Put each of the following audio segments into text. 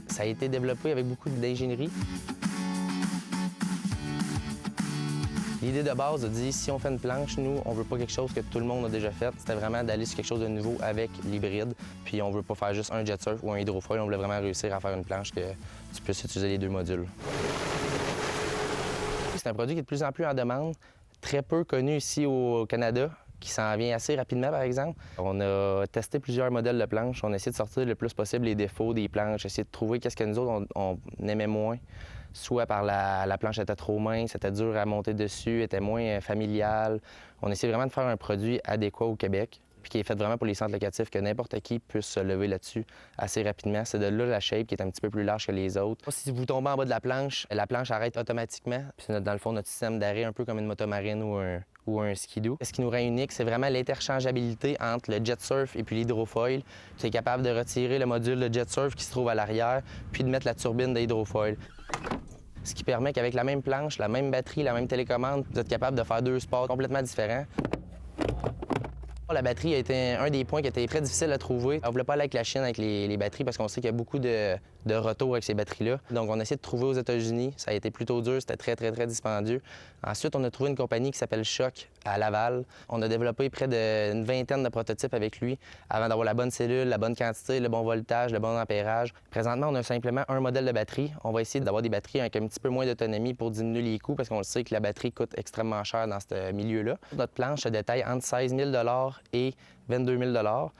Ça a été développé avec beaucoup d'ingénierie. L'idée de base a dit, si on fait une planche, nous, on veut pas quelque chose que tout le monde a déjà fait. C'était vraiment d'aller sur quelque chose de nouveau avec l'hybride. Puis on veut pas faire juste un jet surf ou un hydrofoil, on voulait vraiment réussir à faire une planche que tu puisses utiliser les deux modules. C'est un produit qui est de plus en plus en demande, très peu connu ici au Canada, qui s'en vient assez rapidement, par exemple. On a testé plusieurs modèles de planches. On a essayé de sortir le plus possible les défauts des planches, essayer de trouver qu'est-ce que nous autres, on aimait moins. Soit par la planche était trop mince, c'était dur à monter dessus, était moins familiale. On essaie vraiment de faire un produit adéquat au Québec, puis qui est fait vraiment pour les centres locatifs, que n'importe qui puisse se lever là-dessus assez rapidement. C'est de là la shape qui est un petit peu plus large que les autres. Si vous tombez en bas de la planche arrête automatiquement. Puis c'est dans le fond notre système d'arrêt, un peu comme une motomarine ou un skidoo. Ce qui nous rend unique, c'est vraiment l'interchangeabilité entre le jet surf et puis l'hydrofoil. Tu es capable de retirer le module de jet surf qui se trouve à l'arrière, puis de mettre la turbine d'hydrofoil. Ce qui permet qu'avec la même planche, la même batterie, la même télécommande, vous êtes capable de faire deux sports complètement différents. La batterie a été un des points qui était très difficile à trouver. On ne voulait pas aller avec la Chine avec les batteries parce qu'on sait qu'il y a beaucoup de retours avec ces batteries-là. Donc, on a essayé de trouver aux États-Unis. Ça a été plutôt dur, c'était très dispendieux. Ensuite, on a trouvé une compagnie qui s'appelle Choc à Laval. On a développé près d'une vingtaine de prototypes avec lui avant d'avoir la bonne cellule, la bonne quantité, le bon voltage, le bon ampérage. Présentement, on a simplement un modèle de batterie. On va essayer d'avoir des batteries avec un petit peu moins d'autonomie pour diminuer les coûts parce qu'on le sait que la batterie coûte extrêmement cher dans ce milieu-là. Notre planche se détaille entre 16 000 et 22 000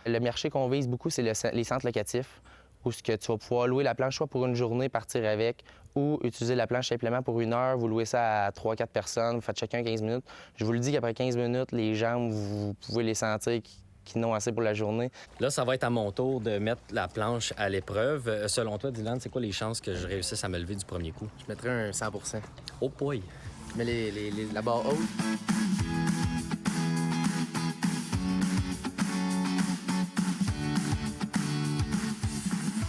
Le marché qu'on vise beaucoup, c'est les centres locatifs, où tu vas pouvoir louer la planche soit pour une journée, partir avec, ou utiliser la planche simplement pour une heure. Vous louez ça à 3-4 personnes, vous faites chacun 15 minutes. Je vous le dis qu'après 15 minutes, les jambes, vous pouvez les sentir qui n'ont assez pour la journée. Là, ça va être à mon tour de mettre la planche à l'épreuve. Selon toi, Dylan, c'est quoi les chances que je réussisse à me lever du premier coup? Je mettrais un 100 Oh boy! Je mets la barre haute.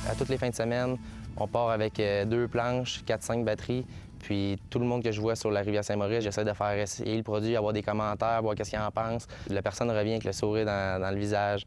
À toutes les fins de semaine, on part avec 2 planches, 4-5 batteries. Puis tout le monde que je vois sur la rivière Saint-Maurice, j'essaie de faire essayer le produit, avoir des commentaires, voir qu'est-ce qu'ils en pensent. La personne revient avec le sourire dans le visage.